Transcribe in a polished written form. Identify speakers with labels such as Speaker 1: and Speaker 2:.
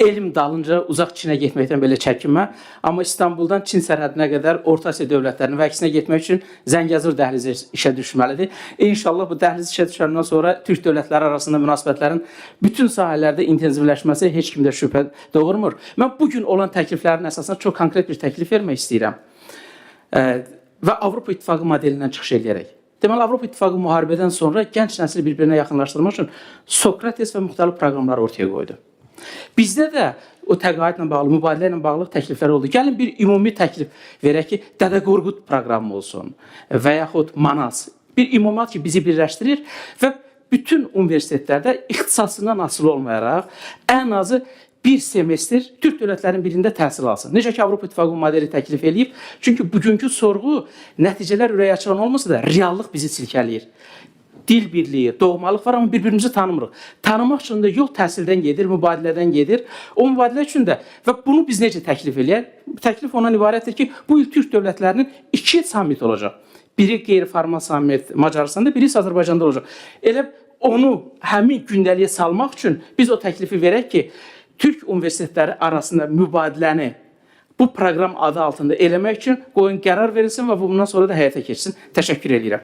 Speaker 1: elm dalınca uzaq Çinə getməkdən belə çəkinmə. Amma İstanbuldan Çin sərhədinə qədər Orta Asiya dövlətlərinin və əksinə getmək üçün Zəngəzur dəhlizi işə düşməlidir. İnşallah bu dəhliz işə düşəndən sonra türk dövlətləri arasında münasibətlərin bütün sahələrdə intensivləşməsi heç kimdə şübhə doğurmur. Mən bugün olan təkliflərin əsasında çox konkret bir təklif vermək istəyirəm. Və Avropa İttifaqı modelindən çıxış edərək. Deməli, Avropa İttifaqı müharibədən sonra gənc nəsli bir-birinə yaxınlaşdırmaq üçün Sokrates və müxtəlif proqramlar ortaya qoydu. Bizdə də o təqaüdlə bağlı, mübadilə ilə bağlı təkliflər oldu. Gəlin bir ümumi təklif verək ki, Dədə Qorqud proqramı olsun və yaxud Manas. Bir ümumat ki, bizi birləşdirir və bütün universitetlərdə ixtisasından asılı olmayaraq ən azı bir semestr Türk dövlətlərinin birində təhsil alsın. Necə ki, Avropa İttifaqı modeli təklif edib. Çünki bugünkü sorğu nəticələr ürək açılan olmasa da reallıq bizi silkələyir. Dil birliyi, doğmalıq var, amma bir-birimizi tanımırıq. Tanımaq üçün də yol təhsildən gedir, mübadilədən gedir. O mübadilə üçün də və bunu biz necə təklif eləyək? Təklif ondan ibarətdir ki, bu il Türk dövlətlərinin 2 sammit olacaq. Biri qeyri-formal sammit Macaristanda, biri Azərbaycanda olacaq. Elə onu həmin gündəliyə salmaq üçün biz o təklifi verək ki, Türk universitetləri arasında mübadiləni bu proqram adı altında eləmək üçün qoyun qərar verilsin və bundan sonra da həyata keçsin. Təşəkkür edirəm.